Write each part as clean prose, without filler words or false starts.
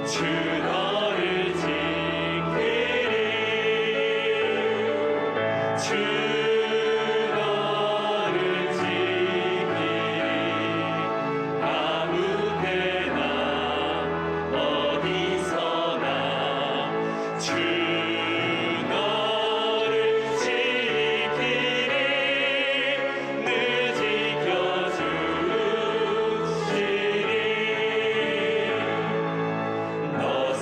주 너를 지키리 주 너를 지키리 아무 때나 어디서나 주 너를 지키리 늘 지켜주시리 너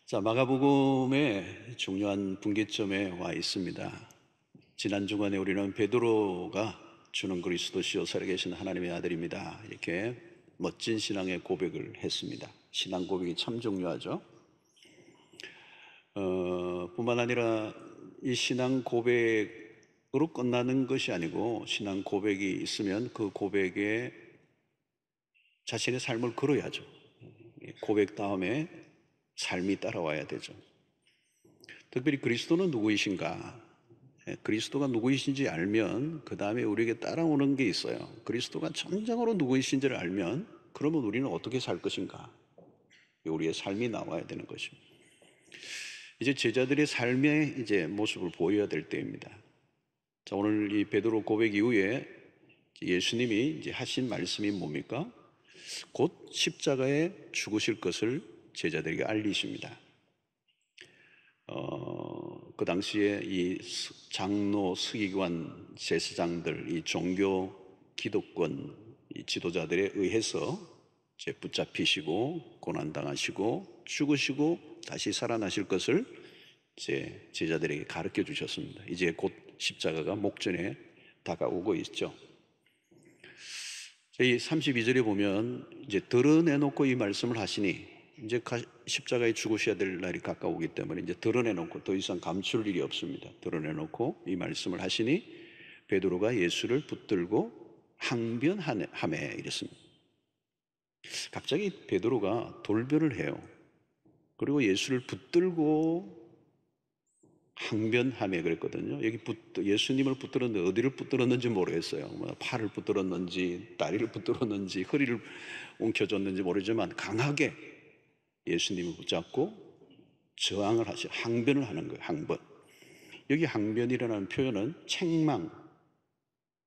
자, 마가복음의 중요한 분기점에 와 있습니다. 지난 주간에 우리는 베드로가 주는 그리스도시요 살아계신 하나님의 아들입니다, 이렇게 멋진 신앙의 고백을 했습니다. 신앙 고백이 참 중요하죠. 뿐만 아니라 이 신앙 고백으로 끝나는 것이 아니고, 신앙 고백이 있으면 그 고백에 자신의 삶을 걸어야죠. 고백 다음에 삶이 따라와야 되죠. 특별히 그리스도는 누구이신가? 그리스도가 누구이신지 알면 그 다음에 우리에게 따라오는 게 있어요. 그리스도가 전적으로 누구이신지를 알면 그러면 우리는 어떻게 살 것인가? 우리의 삶이 나와야 되는 것입니다. 이제 제자들의 삶의 이제 모습을 보여야 될 때입니다. 자, 오늘 이 베드로 고백 이후에 예수님이 이제 하신 말씀이 뭡니까? 곧 십자가에 죽으실 것을 제자들에게 알리십니다. 그 당시에 이 장로, 서기관, 제사장들, 이 종교 기독권 이 지도자들에 의해서 이제 붙잡히시고 고난당하시고 죽으시고 다시 살아나실 것을 이제 제자들에게 가르쳐 주셨습니다. 이제 곧 십자가가 목전에 다가오고 있죠. 이 32절에 보면 이제 드러내놓고 이 말씀을 하시니, 이제 십자가에 죽으셔야 될 날이 가까우기 때문에 이제 드러내놓고 더 이상 감출 일이 없습니다. 드러내놓고 이 말씀을 하시니 베드로가 예수를 붙들고 항변하매 이랬습니다. 갑자기 베드로가 돌변을 해요. 그리고 예수를 붙들고 항변하며 그랬거든요. 여기 예수님을 붙들었는데 어디를 붙들었는지 모르겠어요. 팔을 붙들었는지 다리를 붙들었는지 허리를 움켜줬는지 모르지만 강하게 예수님을 붙잡고 저항을 하시, 항변을 하는 거예요. 항변. 여기 항변이라는 표현은 책망,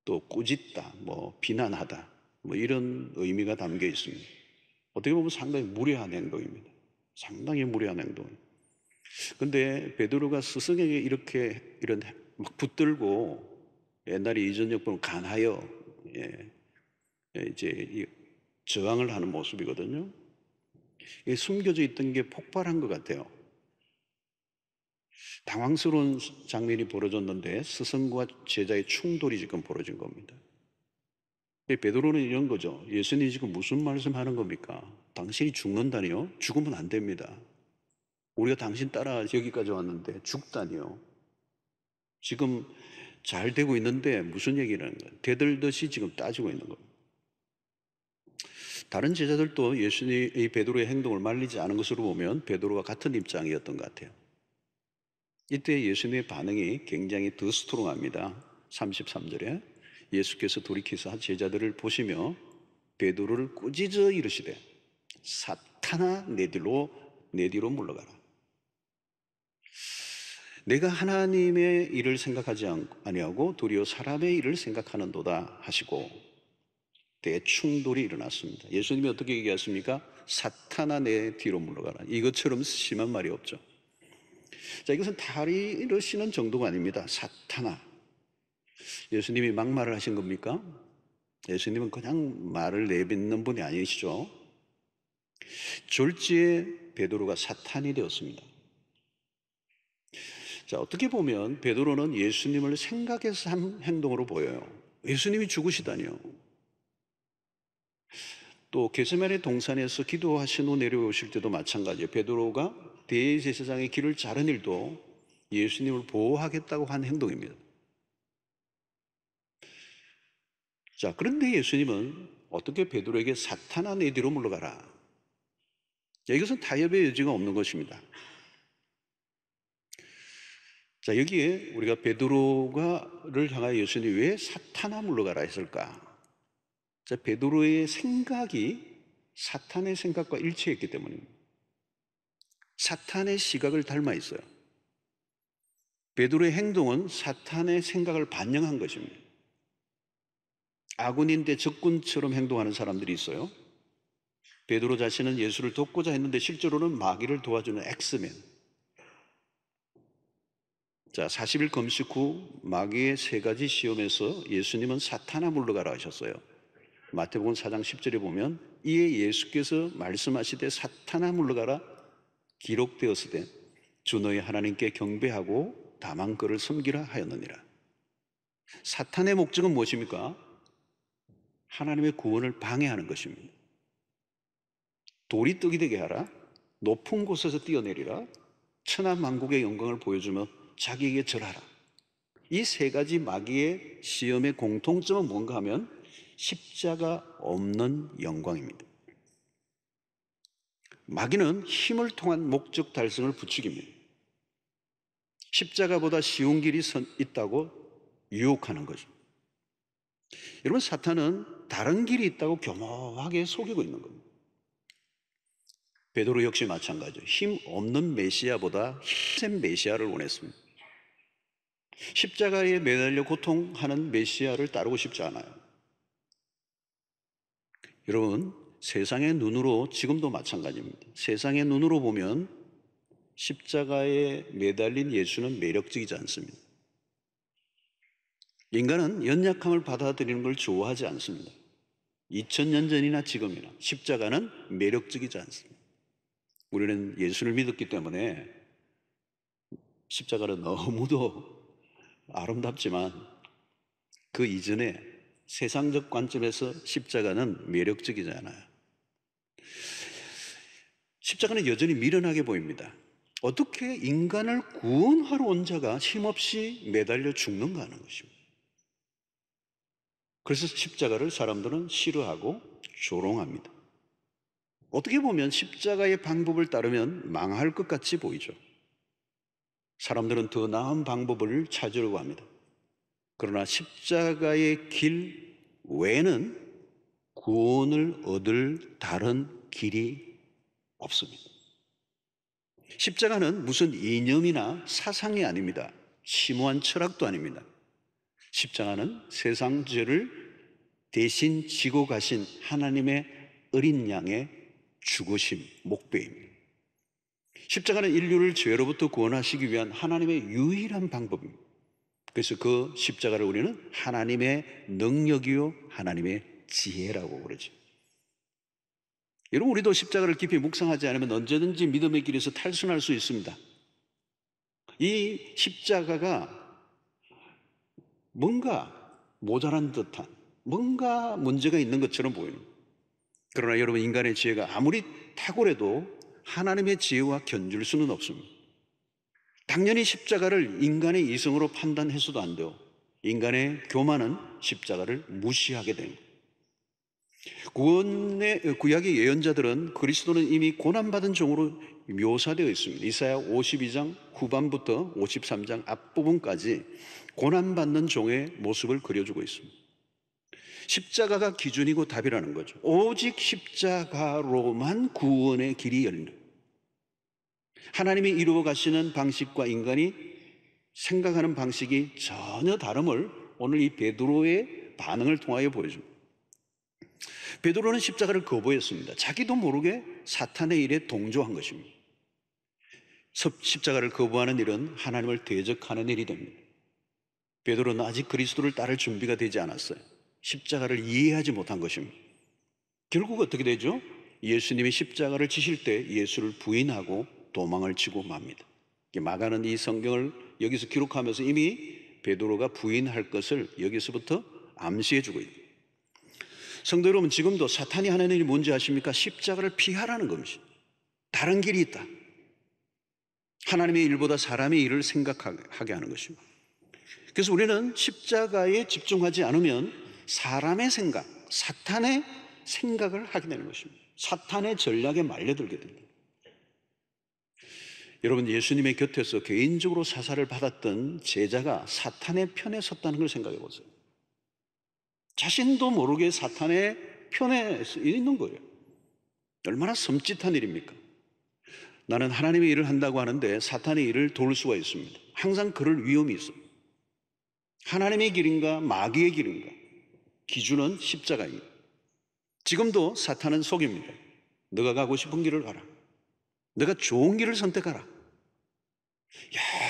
또 꾸짖다, 비난하다, 이런 의미가 담겨 있습니다. 어떻게 보면 상당히 무례한 행동입니다. 상당히 무례한 행동. 근데 베드로가 스승에게 이런 막 붙들고, 옛날에 이전역 보면 간하여 이제 저항을 하는 모습이거든요. 이게 숨겨져 있던 게 폭발한 것 같아요. 당황스러운 장면이 벌어졌는데 스승과 제자의 충돌이 지금 벌어진 겁니다. 베드로는 이런 거죠. 예수님이 지금 무슨 말씀하는 겁니까? 당신이 죽는다니요? 죽으면 안 됩니다. 우리가 당신 따라 여기까지 왔는데 죽다니요? 지금 잘 되고 있는데 무슨 얘기라는 거예요? 대들듯이 지금 따지고 있는 겁니다. 다른 제자들도 예수님이 베드로의 행동을 말리지 않은 것으로 보면 베드로와 같은 입장이었던 것 같아요. 이때 예수님의 반응이 굉장히 더 스트롱합니다. 33절에 예수께서 돌이키사 제자들을 보시며 베드로를 꾸짖어 이르시되 사탄아 내 뒤로 물러가라. 내가 하나님의 일을 생각하지 아니하고 도리어 사람의 일을 생각하는도다 하시고 대충돌이 일어났습니다. 예수님이 어떻게 얘기하십니까? 사탄아 내 뒤로 물러가라. 이것처럼 심한 말이 없죠. 자, 이것은 다리를 씌는 정도가 아닙니다. 사탄아. 예수님이 막말을 하신 겁니까? 예수님은 그냥 말을 내뱉는 분이 아니시죠. 졸지에 베드로가 사탄이 되었습니다. 자, 어떻게 보면 베드로는 예수님을 생각해서 한 행동으로 보여요. 예수님이 죽으시다니요. 또 겟세마네 동산에서 기도하신 후 내려오실 때도 마찬가지예요. 베드로가 대제사장의 길을 자른 일도 예수님을 보호하겠다고 한 행동입니다. 자, 그런데 예수님은 어떻게 베드로에게 사탄아 내 뒤로 물러가라. 자, 이것은 타협의 여지가 없는 것입니다. 자, 여기에 우리가 베드로를 향하여 예수님이 왜 사탄아 물러가라 했을까? 자, 베드로의 생각이 사탄의 생각과 일치했기 때문입니다. 사탄의 시각을 닮아 있어요. 베드로의 행동은 사탄의 생각을 반영한 것입니다. 아군인데 적군처럼 행동하는 사람들이 있어요. 베드로 자신은 예수를 돕고자 했는데 실제로는 마귀를 도와주는 엑스맨. 자, 40일 금식 후 마귀의 3가지 시험에서 예수님은 사탄아 물러가라 하셨어요. 마태복음 4장 10절에 보면 이에 예수께서 말씀하시되 사탄아 물러가라 기록되었으되 주 너희 하나님께 경배하고 다만 그를 섬기라 하였느니라. 사탄의 목적은 무엇입니까? 하나님의 구원을 방해하는 것입니다. 돌이 떡이 되게 하라, 높은 곳에서 뛰어내리라, 천하만국의 영광을 보여주며 자기에게 절하라. 이 세 가지 마귀의 시험의 공통점은 뭔가 하면 십자가 없는 영광입니다. 마귀는 힘을 통한 목적 달성을 부추깁니다. 십자가보다 쉬운 길이 있다고 유혹하는 거죠. 여러분, 사탄은 다른 길이 있다고 교묘하게 속이고 있는 겁니다. 베드로 역시 마찬가지죠. 힘 없는 메시아보다 힘센 메시아를 원했습니다. 십자가에 매달려 고통하는 메시아를 따르고 싶지 않아요. 여러분, 세상의 눈으로 지금도 마찬가지입니다. 세상의 눈으로 보면 십자가에 매달린 예수는 매력적이지 않습니다. 인간은 연약함을 받아들이는 걸 좋아하지 않습니다. 2000년 전이나 지금이나 십자가는 매력적이지 않습니다. 우리는 예수를 믿었기 때문에 십자가는 너무도 아름답지만 그 이전에 세상적 관점에서 십자가는 매력적이지 않아요. 십자가는 여전히 미련하게 보입니다. 어떻게 인간을 구원하러 온 자가 힘없이 매달려 죽는가 하는 것입니다. 그래서 십자가를 사람들은 싫어하고 조롱합니다. 어떻게 보면 십자가의 방법을 따르면 망할 것 같이 보이죠. 사람들은 더 나은 방법을 찾으려고 합니다. 그러나 십자가의 길 외에는 구원을 얻을 다른 길이 없습니다. 십자가는 무슨 이념이나 사상이 아닙니다. 심오한 철학도 아닙니다. 십자가는 세상 죄를 대신 지고 가신 하나님의 어린 양의 죽으심, 목배입니다. 십자가는 인류를 죄로부터 구원하시기 위한 하나님의 유일한 방법입니다. 그래서 그 십자가를 우리는 하나님의 능력이요 하나님의 지혜라고 그러죠. 여러분, 우리도 십자가를 깊이 묵상하지 않으면 언제든지 믿음의 길에서 탈순할 수 있습니다. 이 십자가가 뭔가 모자란 듯한, 뭔가 문제가 있는 것처럼 보이는. 그러나 여러분, 인간의 지혜가 아무리 탁월해도 하나님의 지혜와 견줄 수는 없습니다. 당연히 십자가를 인간의 이성으로 판단해서도 안 돼요. 인간의 교만은 십자가를 무시하게 됩니다. 구약의 예언자들은 그리스도는 이미 고난받은 종으로 묘사되어 있습니다. 이사야 52장 후반부터 53장 앞부분까지 고난받는 종의 모습을 그려주고 있습니다. 십자가가 기준이고 답이라는 거죠. 오직 십자가로만 구원의 길이 열린다. 하나님이 이루어 가시는 방식과 인간이 생각하는 방식이 전혀 다름을 오늘 이 베드로의 반응을 통하여 보여줍니다. 베드로는 십자가를 거부했습니다. 자기도 모르게 사탄의 일에 동조한 것입니다. 십자가를 거부하는 일은 하나님을 대적하는 일이 됩니다. 베드로는 아직 그리스도를 따를 준비가 되지 않았어요. 십자가를 이해하지 못한 것입니다. 결국 어떻게 되죠? 예수님이 십자가를 지실 때 예수를 부인하고 도망을 치고 맙니다. 마가는 이 성경을 여기서 기록하면서 이미 베드로가 부인할 것을 여기서부터 암시해 주고 있습니다. 성도 여러분, 지금도 사탄이 하는 일이 뭔지 아십니까? 십자가를 피하라는 겁니다. 다른 길이 있다. 하나님의 일보다 사람의 일을 생각하게 하는 것입니다. 그래서 우리는 십자가에 집중하지 않으면 사람의 생각, 사탄의 생각을 하게 되는 것입니다. 사탄의 전략에 말려들게 됩니다. 여러분, 예수님의 곁에서 개인적으로 사사를 받았던 제자가 사탄의 편에 섰다는 걸 생각해 보세요. 자신도 모르게 사탄의 편에 있는 거예요. 얼마나 섬찟한 일입니까? 나는 하나님의 일을 한다고 하는데 사탄의 일을 도울 수가 있습니다. 항상 그럴 위험이 있어요. 하나님의 길인가 마귀의 길인가, 기준은 십자가입니다. 지금도 사탄은 속입니다. 너가 가고 싶은 길을 가라. 너가 좋은 길을 선택하라.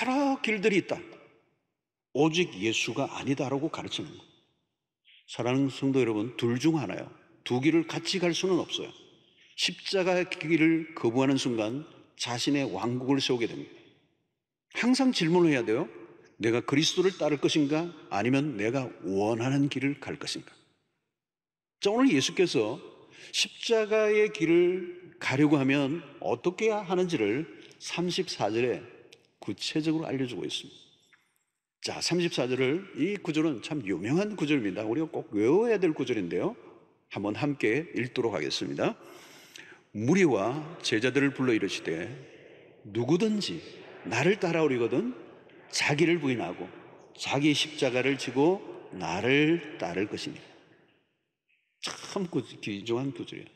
여러 길들이 있다. 오직 예수가 아니다라고 가르치는 거예요. 사랑하는 성도 여러분, 둘 중 하나요. 두 길을 같이 갈 수는 없어요. 십자가의 길을 거부하는 순간 자신의 왕국을 세우게 됩니다. 항상 질문을 해야 돼요. 내가 그리스도를 따를 것인가? 아니면 내가 원하는 길을 갈 것인가? 자, 오늘 예수께서 십자가의 길을 가려고 하면 어떻게 해야 하는지를 34절에 구체적으로 알려주고 있습니다. 자, 34절을, 이 구절은 참 유명한 구절입니다. 우리가 꼭 외워야 될 구절인데요. 한번 함께 읽도록 하겠습니다. 무리와 제자들을 불러 이르시되 누구든지 나를 따라오려거든 자기를 부인하고 자기 십자가를 지고 나를 따를 것이니. 참 귀중한 구절이에요.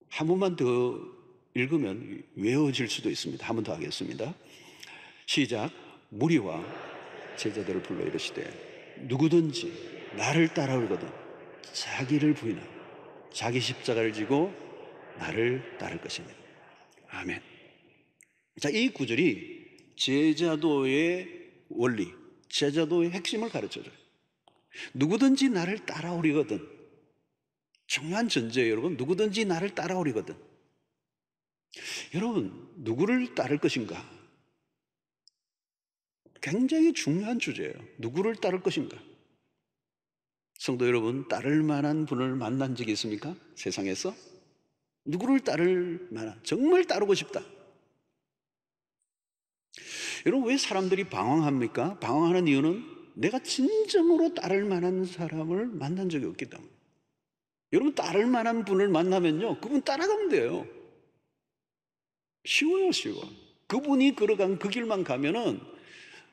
한 번만 더 읽으면 외워질 수도 있습니다. 한 번 더 하겠습니다. 시작. 무리와 제자들을 불러 이르시되 누구든지 나를 따라오거든 자기를 부인하고 자기 십자가를 지고 나를 따를 것입니다. 아멘. 자, 이 구절이 제자도의 원리, 제자도의 핵심을 가르쳐줘요. 누구든지 나를 따라오리거든. 중요한 전제예요, 여러분. 누구든지 나를 따라오리거든. 여러분, 누구를 따를 것인가? 굉장히 중요한 주제예요. 누구를 따를 것인가? 성도 여러분, 따를 만한 분을 만난 적이 있습니까? 세상에서? 누구를 따를 만한, 정말 따르고 싶다. 여러분, 왜 사람들이 방황합니까? 방황하는 이유는 내가 진정으로 따를 만한 사람을 만난 적이 없기 때문에. 여러분, 따를 만한 분을 만나면요, 그분 따라가면 돼요. 쉬워요, 쉬워. 그분이 걸어간 그 길만 가면은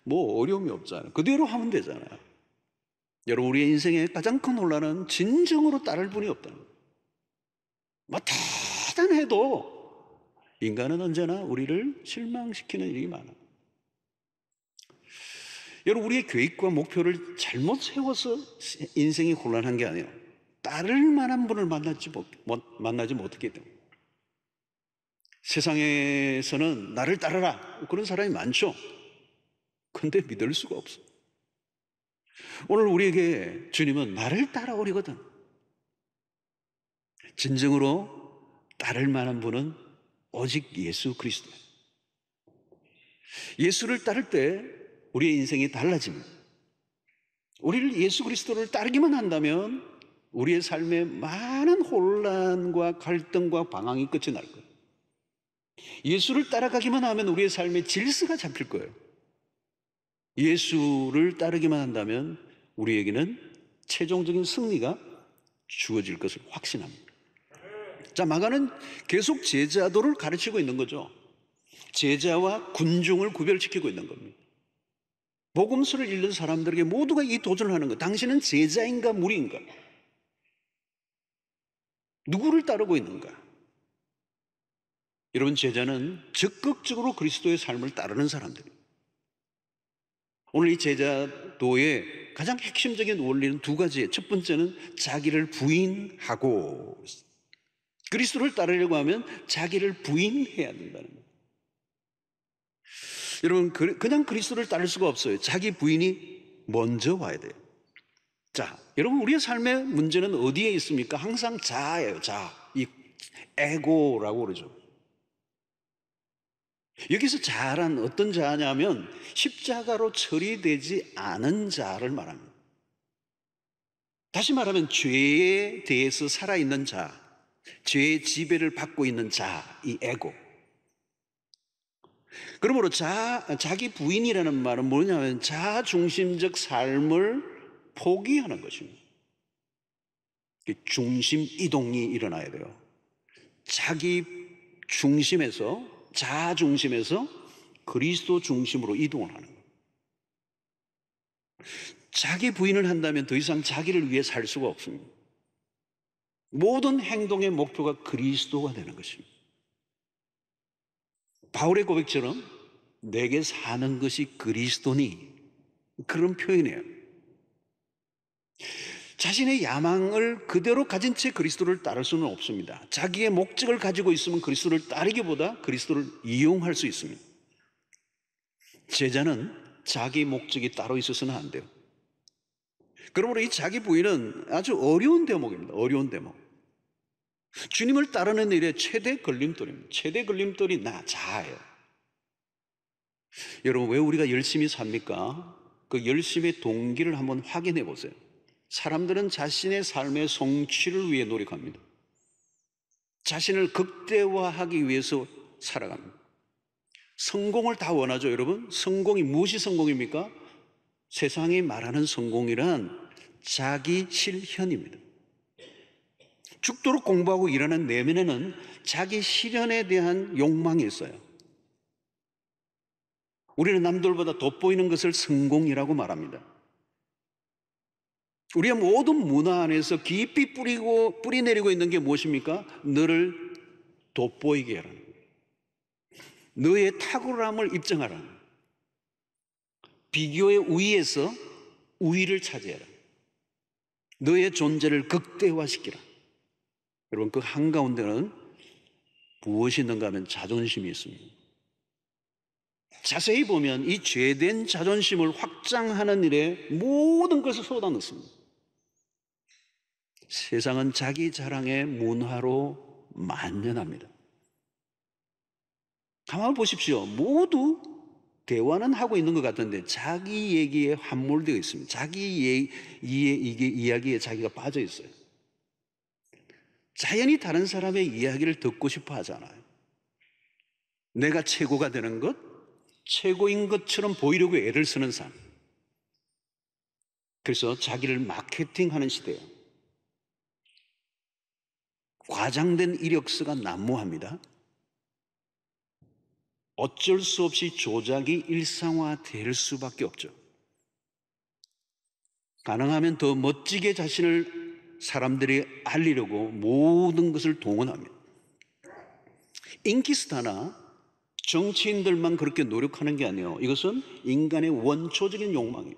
뭐 어려움이 없잖아요. 그대로 하면 되잖아요. 여러분, 우리의 인생의 가장 큰 혼란은 진정으로 따를 분이 없다는 거예요. 뭐 대단해도 인간은 언제나 우리를 실망시키는 일이 많아요. 여러분, 우리의 계획과 목표를 잘못 세워서 인생이 곤란한 게 아니에요. 따를 만한 분을 만나지 못했기 때문에. 세상에서는 나를 따르라 그런 사람이 많죠. 근데 믿을 수가 없어. 오늘 우리에게 주님은 나를 따라오리거든. 진정으로 따를 만한 분은 오직 예수 그리스도예요. 예수를 따를 때 우리의 인생이 달라집니다. 우리를 예수 그리스도를 따르기만 한다면 우리의 삶에 많은 혼란과 갈등과 방황이 끝이 날 거예요. 예수를 따라가기만 하면 우리의 삶에 질서가 잡힐 거예요. 예수를 따르기만 한다면 우리에게는 최종적인 승리가 주어질 것을 확신합니다. 자, 마가는 계속 제자도를 가르치고 있는 거죠. 제자와 군중을 구별시키고 있는 겁니다. 복음서를 읽는 사람들에게 모두가 이 도전을 하는 거예요. 당신은 제자인가 무리인가? 누구를 따르고 있는가? 여러분, 제자는 적극적으로 그리스도의 삶을 따르는 사람들이에요. 오늘 이 제자도의 가장 핵심적인 원리는 두 가지예요. 첫 번째는 자기를 부인하고, 그리스도를 따르려고 하면 자기를 부인해야 된다는 거예요. 여러분, 그냥 그리스도를 따를 수가 없어요. 자기 부인이 먼저 와야 돼요. 자, 여러분, 우리의 삶의 문제는 어디에 있습니까? 항상 자아예요. 자아. 이 에고라고 그러죠. 여기서 자아란 어떤 자아냐면 십자가로 처리되지 않은 자아를 말합니다. 다시 말하면 죄에 대해서 살아있는 자아, 죄의 지배를 받고 있는 자아, 이 에고. 그러므로 자기 부인이라는 말은 뭐냐면 자중심적 삶을 포기하는 것입니다. 중심 이동이 일어나야 돼요. 자기 중심에서, 자중심에서 그리스도 중심으로 이동을 하는 거예요. 자기 부인을 한다면 더 이상 자기를 위해 살 수가 없습니다. 모든 행동의 목표가 그리스도가 되는 것입니다. 바울의 고백처럼 내게 사는 것이 그리스도니, 그런 표현이에요. 자신의 야망을 그대로 가진 채 그리스도를 따를 수는 없습니다. 자기의 목적을 가지고 있으면 그리스도를 따르기보다 그리스도를 이용할 수 있습니다. 제자는 자기 목적이 따로 있어서는 안 돼요. 그러므로 이 자기 부인은 아주 어려운 대목입니다. 어려운 대목. 주님을 따르는 일의 최대 걸림돌입니다. 최대 걸림돌이 자아예요. 여러분, 왜 우리가 열심히 삽니까? 그 열심의 동기를 한번 확인해 보세요. 사람들은 자신의 삶의 성취를 위해 노력합니다. 자신을 극대화하기 위해서 살아갑니다. 성공을 다 원하죠, 여러분? 성공이 무엇이 성공입니까? 세상이 말하는 성공이란 자기 실현입니다. 죽도록 공부하고 일하는 내면에는 자기 실현에 대한 욕망이 있어요. 우리는 남들보다 돋보이는 것을 성공이라고 말합니다. 우리의 모든 문화 안에서 깊이 뿌리 내리고 있는 게 무엇입니까? 너를 돋보이게 하라는 거예요. 너의 탁월함을 입증하라는 거예요. 비교의 우위에서 우위를 차지해라. 너의 존재를 극대화시키라. 여러분, 그 한가운데는 무엇이 있는가 하면 자존심이 있습니다. 자세히 보면 이 죄된 자존심을 확장하는 일에 모든 것을 쏟아넣습니다. 세상은 자기 자랑의 문화로 만연합니다. 가만히 보십시오. 모두 대화는 하고 있는 것 같은데 자기 얘기에 함몰되어 있습니다. 자기 이야기에 자기가 빠져 있어요. 자연히 다른 사람의 이야기를 듣고 싶어 하잖아요. 내가 최고가 되는 것, 최고인 것처럼 보이려고 애를 쓰는 삶. 그래서 자기를 마케팅하는 시대예요. 과장된 이력서가 난무합니다. 어쩔 수 없이 조작이 일상화될 수밖에 없죠. 가능하면 더 멋지게 자신을 사람들이 알리려고 모든 것을 동원합니다. 인기스타나 정치인들만 그렇게 노력하는 게 아니에요. 이것은 인간의 원초적인 욕망이에요.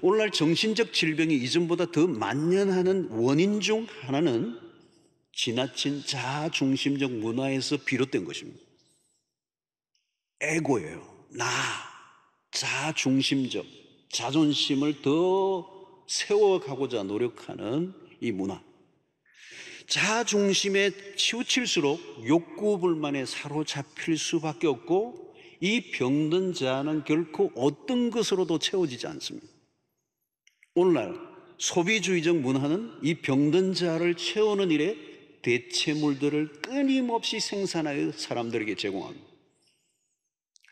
오늘날 정신적 질병이 이전보다 더 만연하는 원인 중 하나는 지나친 자아중심적 문화에서 비롯된 것입니다. 에고예요. 자아중심적 자존심을 더 세워가고자 노력하는 이 문화. 자아중심에 치우칠수록 욕구불만에 사로잡힐 수밖에 없고 이 병든 자아는 결코 어떤 것으로도 채워지지 않습니다. 오늘날 소비주의적 문화는 이 병든 자아를 채우는 일에 대체물들을 끊임없이 생산하여 사람들에게 제공합니다.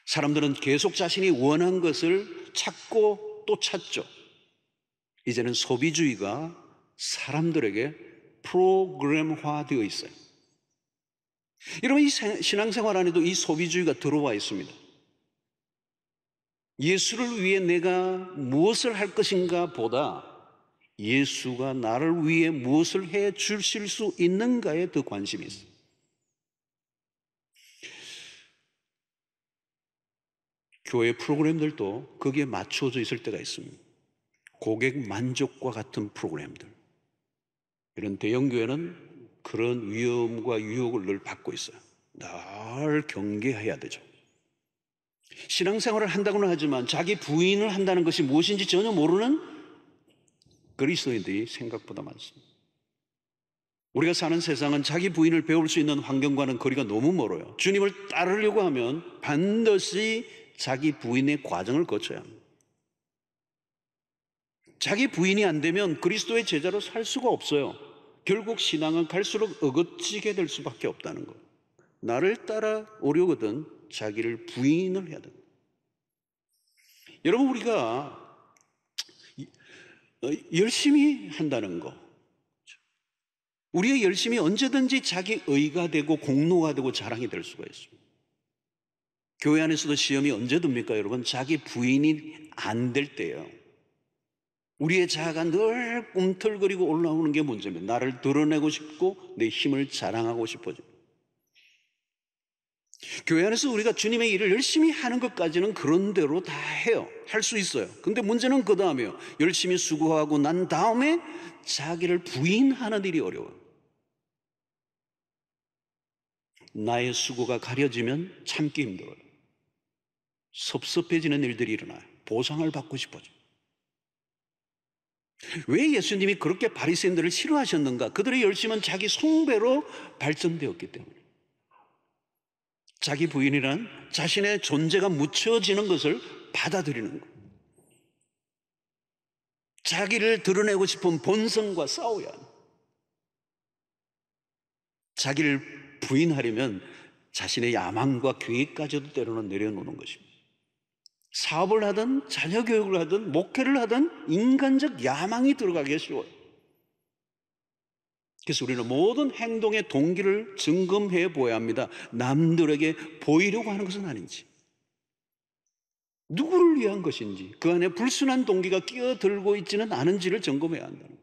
사람들은 계속 자신이 원한 것을 찾고 또 찾죠. 이제는 소비주의가 사람들에게 프로그램화되어 있어요. 여러분, 이 신앙생활 안에도 이 소비주의가 들어와 있습니다. 예수를 위해 내가 무엇을 할 것인가 보다 예수가 나를 위해 무엇을 해 주실 수 있는가에 더 관심이 있어요. 교회 프로그램들도 거기에 맞춰져 있을 때가 있습니다. 고객 만족과 같은 프로그램들. 이런 대형교회는 그런 위험과 유혹을 늘 받고 있어요. 늘 경계해야 되죠. 신앙생활을 한다고는 하지만 자기 부인을 한다는 것이 무엇인지 전혀 모르는 그리스도인들이 생각보다 많습니다. 우리가 사는 세상은 자기 부인을 배울 수 있는 환경과는 거리가 너무 멀어요. 주님을 따르려고 하면 반드시 자기 부인의 과정을 거쳐야 합니다. 자기 부인이 안 되면 그리스도의 제자로 살 수가 없어요. 결국 신앙은 갈수록 어긋지게 될 수밖에 없다는 것. 나를 따라오려거든 자기를 부인을 해야 됩니다. 여러분, 우리가 열심히 한다는 거, 우리의 열심이 언제든지 자기 의가 되고 공로가 되고 자랑이 될 수가 있습니다. 교회 안에서도 시험이 언제 듭니까, 여러분? 자기 부인이 안 될 때예요. 우리의 자아가 늘 꿈틀거리고 올라오는 게 문제입니다. 나를 드러내고 싶고 내 힘을 자랑하고 싶어져. 교회 안에서 우리가 주님의 일을 열심히 하는 것까지는 그런 대로 다 해요. 할 수 있어요. 근데 문제는 그 다음에요. 열심히 수고하고 난 다음에 자기를 부인하는 일이 어려워요. 나의 수고가 가려지면 참기 힘들어요. 섭섭해지는 일들이 일어나요. 보상을 받고 싶어져요. 왜 예수님이 그렇게 바리새인들을 싫어하셨는가? 그들의 열심은 자기 숭배로 발전되었기 때문에. 자기 부인이란 자신의 존재가 묻혀지는 것을 받아들이는 것. 자기를 드러내고 싶은 본성과 싸워야 합니다. 자기를 부인하려면 자신의 야망과 계획까지도 때로는 내려놓는 것입니다. 사업을 하든 자녀 교육을 하든 목회를 하든 인간적 야망이 들어가기가 쉬워요. 그래서 우리는 모든 행동의 동기를 점검해 보아야 합니다. 남들에게 보이려고 하는 것은 아닌지, 누구를 위한 것인지, 그 안에 불순한 동기가 끼어들고 있지는 않은지를 점검해야 한다는 거예요.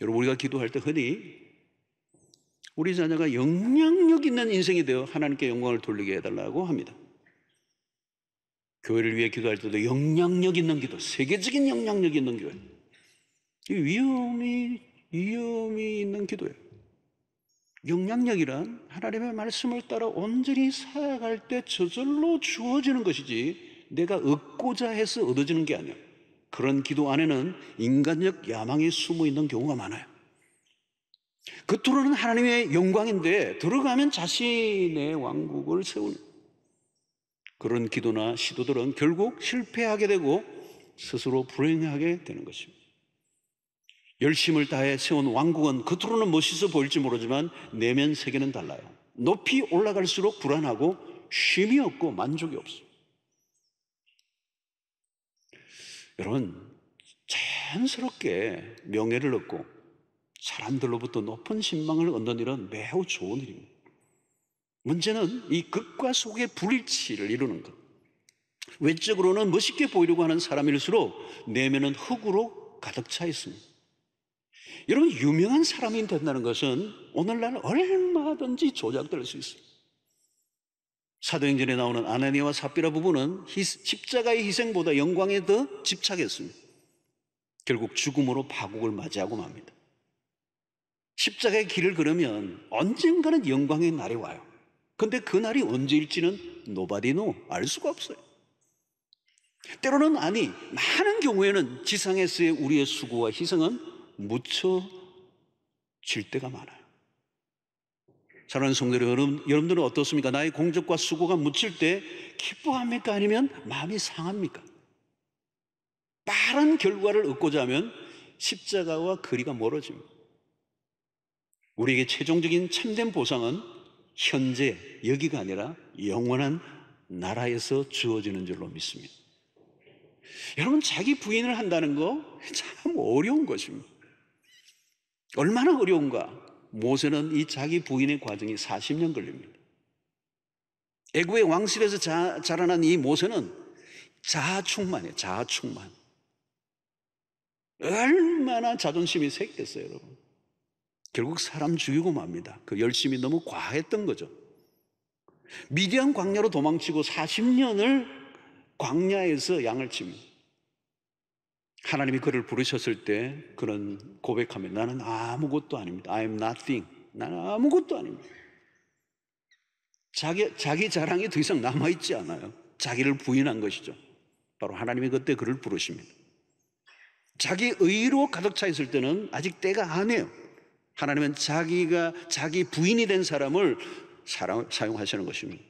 여러분, 우리가 기도할 때 흔히 우리 자녀가 영향력 있는 인생이 되어 하나님께 영광을 돌리게 해달라고 합니다. 교회를 위해 기도할 때도 영향력 있는 기도, 세계적인 영향력 있는 교회, 이 위험이 있는 기도예요. 영향력이란 하나님의 말씀을 따라 온전히 살아갈 때 저절로 주어지는 것이지 내가 얻고자 해서 얻어지는 게 아니에요. 그런 기도 안에는 인간적 야망이 숨어 있는 경우가 많아요. 겉으로는 하나님의 영광인데 들어가면 자신의 왕국을 세우는 그런 기도나 시도들은 결국 실패하게 되고 스스로 불행하게 되는 것입니다. 열심을 다해 세운 왕국은 겉으로는 멋있어 보일지 모르지만 내면 세계는 달라요. 높이 올라갈수록 불안하고 쉼이 없고 만족이 없어요. 여러분, 자연스럽게 명예를 얻고 사람들로부터 높은 신망을 얻는 일은 매우 좋은 일입니다. 문제는 이 극과 속의 불일치를 이루는 것. 외적으로는 멋있게 보이려고 하는 사람일수록 내면은 흙으로 가득 차 있습니다. 여러분, 유명한 사람이 된다는 것은 오늘날 얼마든지 조작될 수 있어요. 사도행전에 나오는 아나니아와 삽비라 부부는 십자가의 희생보다 영광에 더 집착했습니다. 결국 죽음으로 파국을 맞이하고 맙니다. 십자가의 길을 걸으면 언젠가는 영광의 날이 와요. 근데 그 날이 언제일지는 nobody know, 알 수가 없어요. 때로는 많은 경우에는 지상에서의 우리의 수고와 희생은 묻혀질 때가 많아요. 사랑하는 성도 여러분, 여러분들은 어떻습니까? 나의 공적과 수고가 묻힐 때 기뻐합니까? 아니면 마음이 상합니까? 빠른 결과를 얻고자 하면 십자가와 거리가 멀어집니다. 우리에게 최종적인 참된 보상은 현재 여기가 아니라 영원한 나라에서 주어지는 줄로 믿습니다. 여러분, 자기 부인을 한다는 거 참 어려운 것입니다. 얼마나 어려운가? 모세는 이 자기 부인의 과정이 40년 걸립니다. 애굽의 왕실에서 자라난 이 모세는 자아충만이에요. 자아충만. 얼마나 자존심이 샜겠어요, 여러분. 결국 사람 죽이고 맙니다. 그 열심이 너무 과했던 거죠. 미디안 광야로 도망치고 40년을 광야에서 양을 칩니다. 하나님이 그를 부르셨을 때 그는 고백하면 나는 아무것도 아닙니다. I am nothing. 나는 아무것도 아닙니다. 자기 자랑이 더 이상 남아있지 않아요. 자기를 부인한 것이죠. 바로 하나님이 그때 그를 부르십니다. 자기 의로 가득 차 있을 때는 아직 때가 아니에요. 하나님은 자기 부인이 된 사람을 사용하시는 것입니다.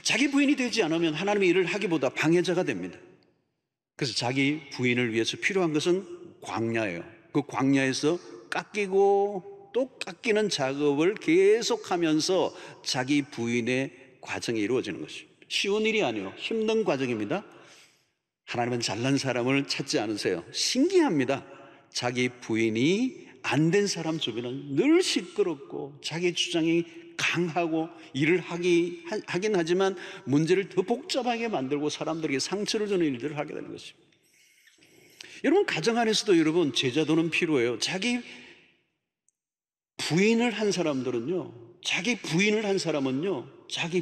자기 부인이 되지 않으면 하나님의 일을 하기보다 방해자가 됩니다. 그래서 자기 부인을 위해서 필요한 것은 광야예요. 그 광야에서 깎이고 또 깎이는 작업을 계속하면서 자기 부인의 과정이 이루어지는 것입니다. 쉬운 일이 아니에요. 힘든 과정입니다. 하나님은 잘난 사람을 찾지 않으세요. 신기합니다. 자기 부인이 안 된 사람 주변은 늘 시끄럽고 자기 주장이 강하고 일을 하긴 하지만 문제를 더 복잡하게 만들고 사람들에게 상처를 주는 일들을 하게 되는 것입니다. 여러분, 가정 안에서도 여러분 제자도는 필요해요. 자기 부인을 한 사람은요 자기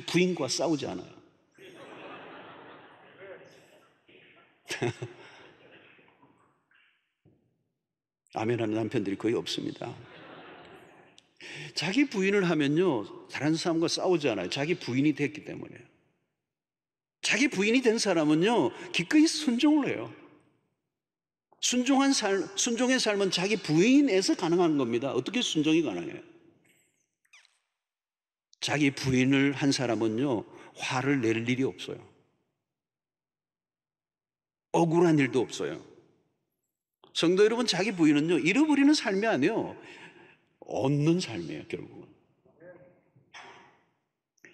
부인과 싸우지 않아요. 아멘하는 남편들이 거의 없습니다. 자기 부인을 하면요 다른 사람과 싸우지 않아요. 자기 부인이 됐기 때문에요. 자기 부인이 된 사람은요 기꺼이 순종을 해요. 순종의 삶은 자기 부인에서 가능한 겁니다. 어떻게 순종이 가능해요? 자기 부인을 한 사람은요, 화를 낼 일이 없어요. 억울한 일도 없어요. 성도 여러분, 자기 부인은요, 잃어버리는 삶이 아니에요. 얻는 삶이에요, 결국은.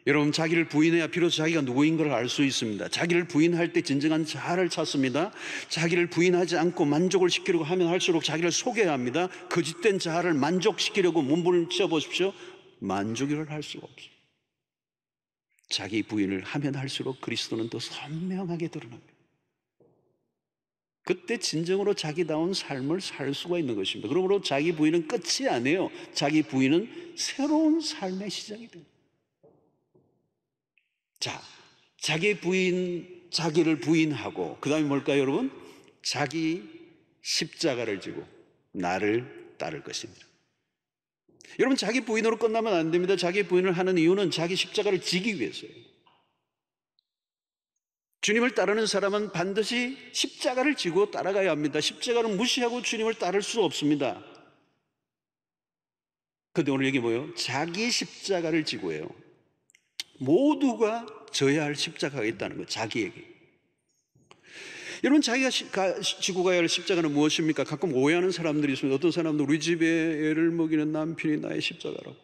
여러분, 자기를 부인해야 비로소 자기가 누구인 걸 알 수 있습니다. 자기를 부인할 때 진정한 자아를 찾습니다. 자기를 부인하지 않고 만족을 시키려고 하면 할수록 자기를 속여야 합니다. 거짓된 자아를 만족시키려고 몸부림쳐 보십시오. 만족을 할 수가 없어요. 자기 부인을 하면 할수록 그리스도는 더 선명하게 드러납니다. 그때 진정으로 자기다운 삶을 살 수가 있는 것입니다. 그러므로 자기 부인은 끝이 아니에요. 자기 부인은 새로운 삶의 시작이 됩니다. 자, 자기를 부인하고 그 다음에 뭘까요, 여러분? 자기 십자가를 지고 나를 따를 것입니다. 여러분, 자기 부인으로 끝나면 안 됩니다. 자기 부인을 하는 이유는 자기 십자가를 지기 위해서예요. 주님을 따르는 사람은 반드시 십자가를 지고 따라가야 합니다. 십자가를 무시하고 주님을 따를 수 없습니다. 근데 오늘 얘기 뭐예요? 자기 십자가를 지고예요. 모두가 져야 할 십자가가 있다는 거예요. 자기에게. 여러분, 자기가 지고 가야 할 십자가는 무엇입니까? 가끔 오해하는 사람들이 있습니다. 어떤 사람도 우리 집에 애를 먹이는 남편이 나의 십자가라고.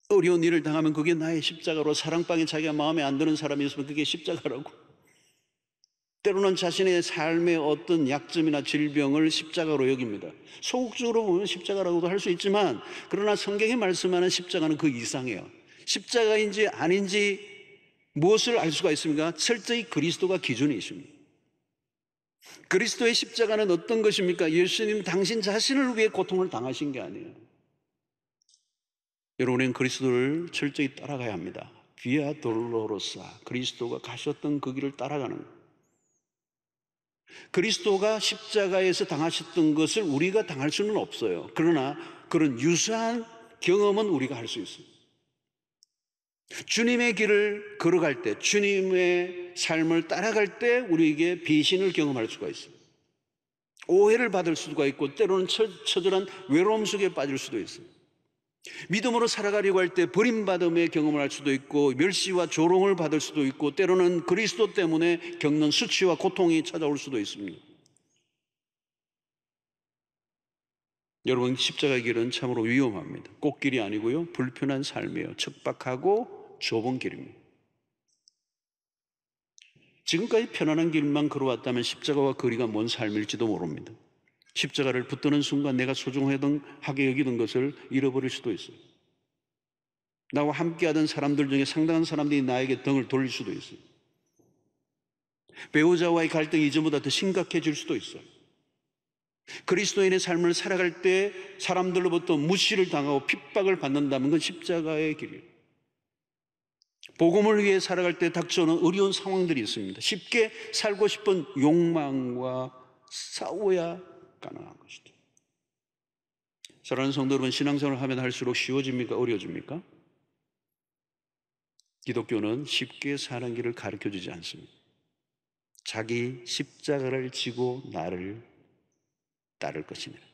어려운 일을 당하면 그게 나의 십자가로, 사랑방에 자기가 마음에 안 드는 사람이 있으면 그게 십자가라고. 때로는 자신의 삶의 어떤 약점이나 질병을 십자가로 여깁니다. 소극적으로 보면 십자가라고도 할 수 있지만, 그러나 성경이 말씀하는 십자가는 그 이상이에요. 십자가인지 아닌지 무엇을 알 수가 있습니까? 철저히 그리스도가 기준이십니다. 그리스도의 십자가는 어떤 것입니까? 예수님 당신 자신을 위해 고통을 당하신 게 아니에요. 여러분은 그리스도를 철저히 따라가야 합니다. 비아 돌로로사, 그리스도가 가셨던 그 길을 따라가는 거예요. 그리스도가 십자가에서 당하셨던 것을 우리가 당할 수는 없어요. 그러나 그런 유사한 경험은 우리가 할 수 있어요. 주님의 길을 걸어갈 때, 주님의 삶을 따라갈 때 우리에게 배신을 경험할 수가 있어요. 오해를 받을 수가 있고, 때로는 처절한 외로움 속에 빠질 수도 있어요. 믿음으로 살아가려고 할 때 버림받음의 경험을 할 수도 있고, 멸시와 조롱을 받을 수도 있고, 때로는 그리스도 때문에 겪는 수치와 고통이 찾아올 수도 있습니다. 여러분, 십자가의 길은 참으로 위험합니다. 꽃길이 아니고요, 불편한 삶이에요. 척박하고 좁은 길입니다. 지금까지 편안한 길만 걸어왔다면 십자가와 거리가 먼 삶일지도 모릅니다. 십자가를 붙드는 순간 내가 소중하게 여기던 것을 잃어버릴 수도 있어요. 나와 함께하던 사람들 중에 상당한 사람들이 나에게 등을 돌릴 수도 있어요. 배우자와의 갈등이 이전보다 더 심각해질 수도 있어요. 그리스도인의 삶을 살아갈 때 사람들로부터 무시를 당하고 핍박을 받는다면 그건 십자가의 길이에요. 복음을 위해 살아갈 때 닥쳐오는 어려운 상황들이 있습니다. 쉽게 살고 싶은 욕망과 싸워야 가능한 것이죠. 사랑하는 성도 여러분, 신앙생활을 하면 할수록 쉬워집니까? 어려워집니까? 기독교는 쉽게 사는 길을 가르쳐주지 않습니다. 자기 십자가를 지고 나를 따를 것입니다.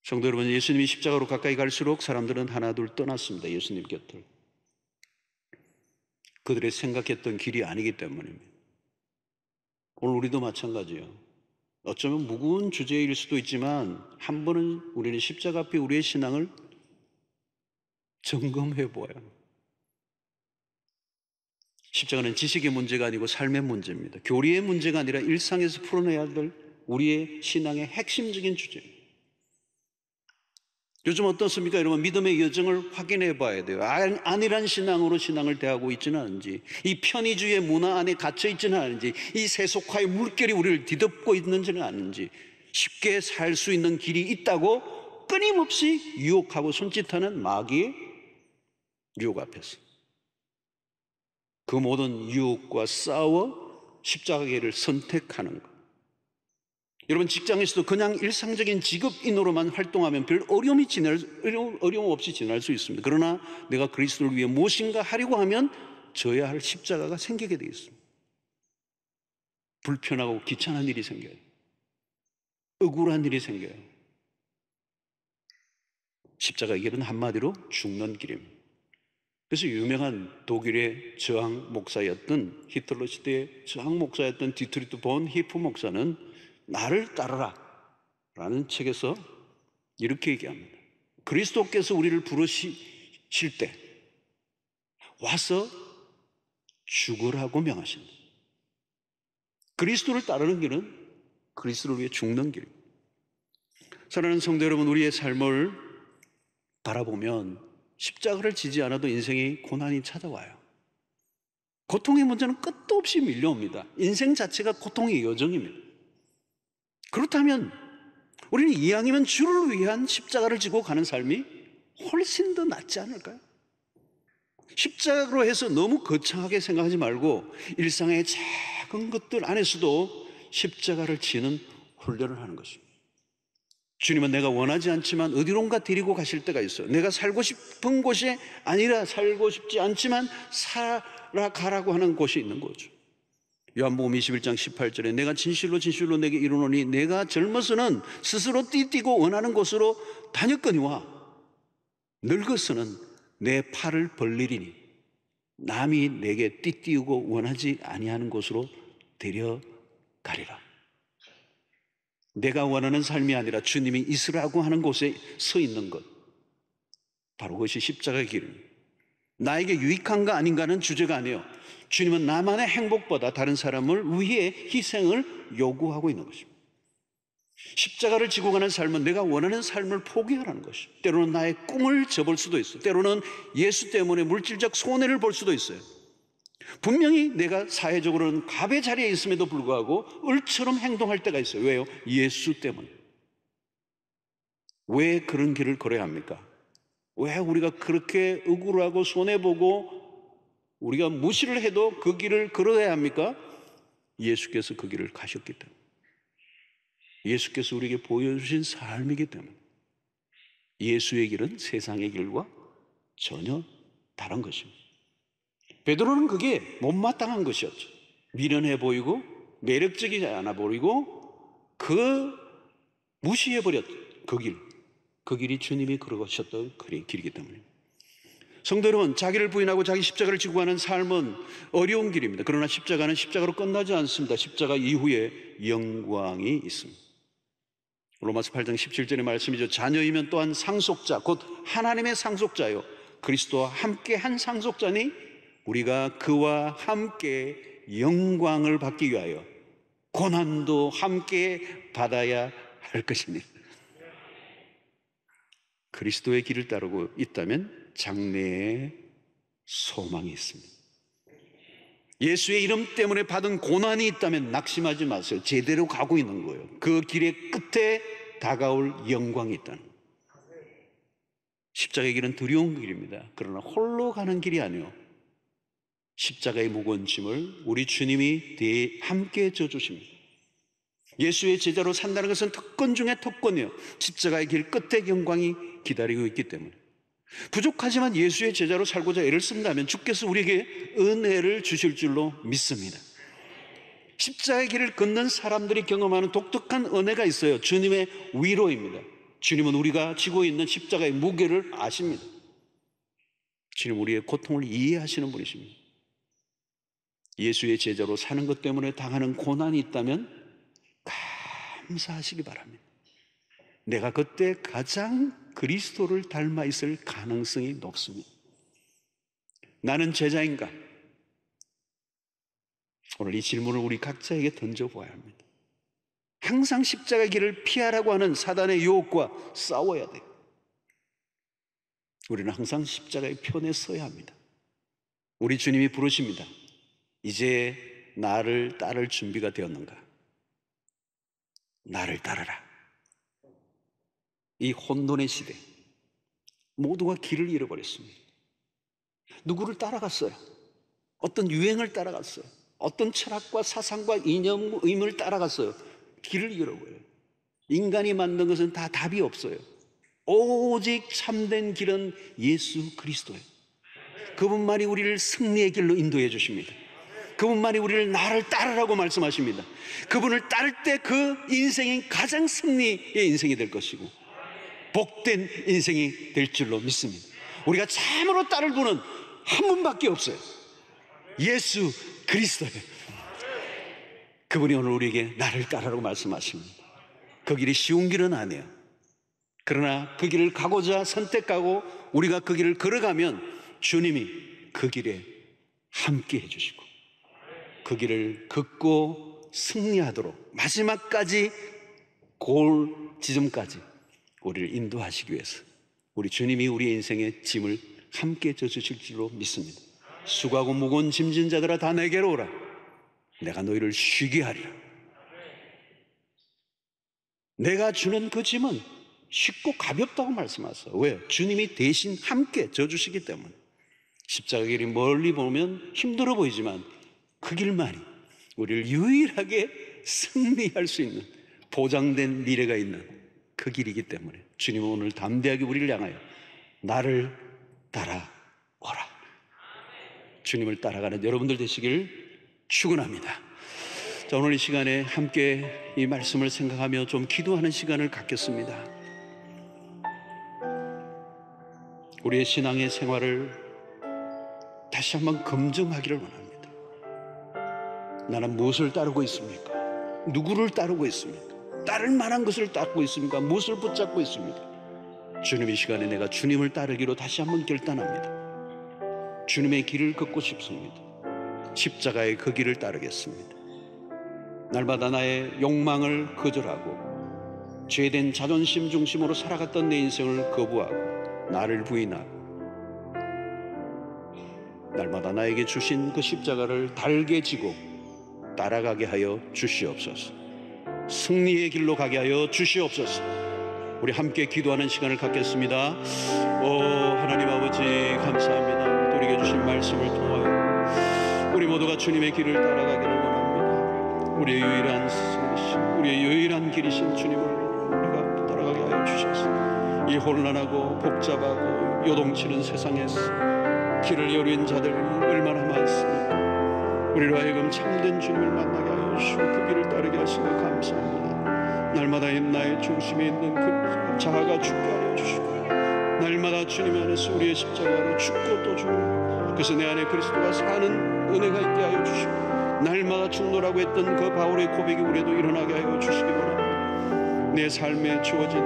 성도 여러분, 예수님이 십자가로 가까이 갈수록 사람들은 하나둘 떠났습니다. 예수님 곁을. 그들의 생각했던 길이 아니기 때문입니다. 오늘 우리도 마찬가지예요. 어쩌면 무거운 주제일 수도 있지만 한 번은 우리는 십자가 앞에 우리의 신앙을 점검해 보아야 합니다. 십자가는 지식의 문제가 아니고 삶의 문제입니다. 교리의 문제가 아니라 일상에서 풀어내야 될 우리의 신앙의 핵심적인 주제입니다. 요즘 어떻습니까? 여러분, 믿음의 여정을 확인해 봐야 돼요. 안일한 신앙으로 신앙을 대하고 있지는 않은지, 이 편의주의 문화 안에 갇혀 있지는 않은지, 이 세속화의 물결이 우리를 뒤덮고 있는지는 않은지, 쉽게 살 수 있는 길이 있다고 끊임없이 유혹하고 손짓하는 마귀의 유혹 앞에서 그 모든 유혹과 싸워 십자가를 선택하는 것. 여러분, 직장에서도 그냥 일상적인 직업인으로만 활동하면 별 어려움 없이 지날 수 있습니다. 그러나 내가 그리스도를 위해 무엇인가 하려고 하면 져야 할 십자가가 생기게 되어 있습니다. 불편하고 귀찮은 일이 생겨요. 억울한 일이 생겨요. 십자가의 길은 한마디로 죽는 길입니다. 그래서 유명한 독일의 저항 목사였던, 히틀러 시대의 저항 목사였던 디트리트 본 히프 목사는 나를 따르라 라는 책에서 이렇게 얘기합니다. 그리스도께서 우리를 부르실 때 와서 죽으라고 명하신다. 그리스도를 따르는 길은 그리스도를 위해 죽는 길입니다. 사랑하는 성도 여러분, 우리의 삶을 바라보면 십자가를 지지 않아도 인생의 고난이 찾아와요. 고통의 문제는 끝도 없이 밀려옵니다. 인생 자체가 고통의 여정입니다. 그렇다면 우리는 이왕이면 주를 위한 십자가를 지고 가는 삶이 훨씬 더 낫지 않을까요? 십자가로 해서 너무 거창하게 생각하지 말고 일상의 작은 것들 안에서도 십자가를 지는 훈련을 하는 것입니다. 주님은 내가 원하지 않지만 어디론가 데리고 가실 때가 있어요. 내가 살고 싶은 곳이 아니라 살고 싶지 않지만 살아가라고 하는 곳이 있는 거죠. 요한복음 21장 18절에 내가 진실로 진실로 내게 이르노니 내가 젊어서는 스스로 띠띠고 원하는 곳으로 다녔거니와 늙어서는 내 팔을 벌리리니 남이 내게 띠띠우고 원하지 아니하는 곳으로 데려가리라. 내가 원하는 삶이 아니라 주님이 있으라고 하는 곳에 서 있는 것, 바로 그것이 십자가의 길입니다. 나에게 유익한가 아닌가는 주제가 아니에요. 주님은 나만의 행복보다 다른 사람을 위해 희생을 요구하고 있는 것입니다. 십자가를 지고 가는 삶은 내가 원하는 삶을 포기하라는 것이죠. 때로는 나의 꿈을 접을 수도 있어요. 때로는 예수 때문에 물질적 손해를 볼 수도 있어요. 분명히 내가 사회적으로는 갑의 자리에 있음에도 불구하고 을처럼 행동할 때가 있어요. 왜요? 예수 때문에. 왜 그런 길을 걸어야 합니까? 왜 우리가 그렇게 억울하고 손해보고 우리가 무시를 해도 그 길을 걸어야 합니까? 예수께서 그 길을 가셨기 때문에. 예수께서 우리에게 보여주신 삶이기 때문에. 예수의 길은 세상의 길과 전혀 다른 것입니다. 베드로는 그게 못마땅한 것이었죠. 미련해 보이고 매력적이지 않아 보이고 무시해버렸죠. 그 길이 주님이 걸어가셨던 길이기 때문에. 성도 여러분, 자기를 부인하고 자기 십자가를 지고 가는 삶은 어려운 길입니다. 그러나 십자가는 십자가로 끝나지 않습니다. 십자가 이후에 영광이 있습니다. 로마서 8장 17절의 말씀이죠. 자녀이면 또한 상속자, 곧 하나님의 상속자요 그리스도와 함께 한 상속자니 우리가 그와 함께 영광을 받기 위하여 고난도 함께 받아야 할 것입니다. 그리스도의 길을 따르고 있다면 장래에 소망이 있습니다. 예수의 이름 때문에 받은 고난이 있다면 낙심하지 마세요. 제대로 가고 있는 거예요. 그 길의 끝에 다가올 영광이 있다는 거예요. 십자가의 길은 두려운 길입니다. 그러나 홀로 가는 길이 아니에요. 십자가의 무거운 짐을 우리 주님이 함께 져주십니다. 예수의 제자로 산다는 것은 특권 중에 특권이에요. 십자가의 길 끝에 영광이 기다리고 있기 때문에. 부족하지만 예수의 제자로 살고자 애를 쓴다면 주께서 우리에게 은혜를 주실 줄로 믿습니다. 십자가의 길을 걷는 사람들이 경험하는 독특한 은혜가 있어요. 주님의 위로입니다. 주님은 우리가 지고 있는 십자가의 무게를 아십니다. 주님 우리의 고통을 이해하시는 분이십니다. 예수의 제자로 사는 것 때문에 당하는 고난이 있다면 감사하시기 바랍니다. 내가 그때 가장 그리스도를 닮아 있을 가능성이 높습니다. 나는 제자인가? 오늘 이 질문을 우리 각자에게 던져보아야 합니다. 항상 십자가의 길을 피하라고 하는 사단의 유혹과 싸워야 돼요. 우리는 항상 십자가의 편에 서야 합니다. 우리 주님이 부르십니다. 이제 나를 따를 준비가 되었는가? 나를 따르라. 이 혼돈의 시대, 모두가 길을 잃어버렸습니다. 누구를 따라갔어요? 어떤 유행을 따라갔어요? 어떤 철학과 사상과 이념을 따라갔어요? 길을 잃어버려요. 인간이 만든 것은 다 답이 없어요. 오직 참된 길은 예수 그리스도예요. 그분만이 우리를 승리의 길로 인도해 주십니다. 그분만이 우리를 나를 따르라고 말씀하십니다. 그분을 따를 때 그 인생이 가장 승리의 인생이 될 것이고 복된 인생이 될 줄로 믿습니다. 우리가 참으로 따를 분은 한 분밖에 없어요. 예수 그리스도예요. 그분이 오늘 우리에게 나를 따르라고 말씀하십니다. 그 길이 쉬운 길은 아니에요. 그러나 그 길을 가고자 선택하고 우리가 그 길을 걸어가면 주님이 그 길에 함께 해주시고 그 길을 걷고 승리하도록 마지막까지 골 지점까지 우리를 인도하시기 위해서 우리 주님이 우리 인생의 짐을 함께 져주실 줄로 믿습니다. 수고하고 무거운 짐진 자들아 다 내게로 오라. 내가 너희를 쉬게 하리라. 내가 주는 그 짐은 쉽고 가볍다고 말씀하세요. 왜요? 주님이 대신 함께 져주시기 때문에. 십자가 길이 멀리 보면 힘들어 보이지만 그 길만이 우리를 유일하게 승리할 수 있는 보장된 미래가 있는 그 길이기 때문에 주님은 오늘 담대하게 우리를 향하여 나를 따라오라. 주님을 따라가는 여러분들 되시길 축원합니다. 자, 오늘 이 시간에 함께 이 말씀을 생각하며 좀 기도하는 시간을 갖겠습니다. 우리의 신앙의 생활을 다시 한번 검증하기를 원합니다. 나는 무엇을 따르고 있습니까? 누구를 따르고 있습니까? 따를 만한 것을 따르고 있습니까? 무엇을 붙잡고 있습니까? 주님 이 시간에 내가 주님을 따르기로 다시 한번 결단합니다. 주님의 길을 걷고 싶습니다. 십자가의 그 길을 따르겠습니다. 날마다 나의 욕망을 거절하고 죄된 자존심 중심으로 살아갔던 내 인생을 거부하고 나를 부인하고 날마다 나에게 주신 그 십자가를 달게 지고 따라가게 하여 주시옵소서. 승리의 길로 가게 하여 주시옵소서. 우리 함께 기도하는 시간을 갖겠습니다. 하나님 아버지 감사합니다. 우리에게 주신 말씀을 통하여 우리 모두가 주님의 길을 따라가기를 원합니다. 우리의 유일한 승리신, 우리의 유일한 길이신 주님을 우리가 따라가게 하여 주셔서 이 혼란하고 복잡하고 요동치는 세상에서 길을 여린 자들이 얼마나 많습니까? 우리로 하여금 참된 주님을 만나게 하여 주시고 그 길을 따르게 하시니 감사합니다. 날마다 나의 중심에 있는 그 자아가 죽게 하여 주시고 날마다 주님 안에서 우리의 십자가로 죽고 또 죽고 그래서 내 안에 그리스도가 사는 은혜가 있게 하여 주시고 날마다 죽노라고 했던 그 바울의 고백이 우리에도 일어나게 하여 주시기 원합니다. 내 삶에 주어진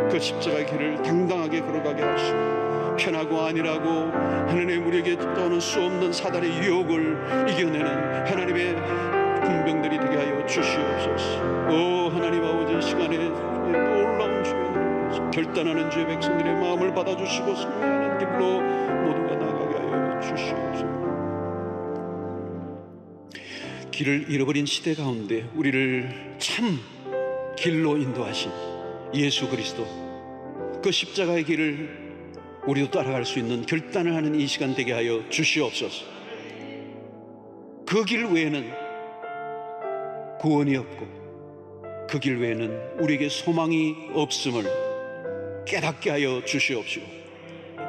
그 십자가의 길을 당당하게 걸어가게 하시고 편하고 아니라고 하나님 우리에게 떠오는 수 없는 사단의 유혹을 이겨내는 하나님의 군병들이 되게 하여 주시옵소서. 하나님 아버지 시간에 놀라운 주여 결단하는 주의 백성들의 마음을 받아주시고 승리하는 길로 모두가 나가게 하여 주시옵소서. 길을 잃어버린 시대 가운데 우리를 참 길로 인도하신 예수 그리스도 그 십자가의 길을 우리도 따라갈 수 있는 결단을 하는 이 시간 되게 하여 주시옵소서. 그 길 외에는 구원이 없고 그 길 외에는 우리에게 소망이 없음을 깨닫게 하여 주시옵시고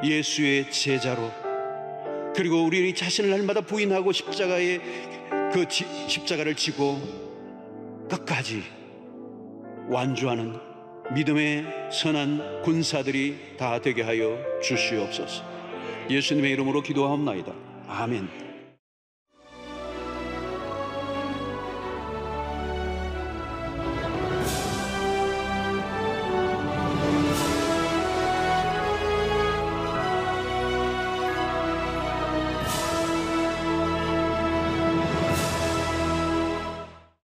예수의 제자로 그리고 우리 자신을 날마다 부인하고 십자가를 지고 끝까지 완주하는 믿음의 선한 군사들이 다 되게 하여 주시옵소서. 예수님의 이름으로 기도하옵나이다. 아멘.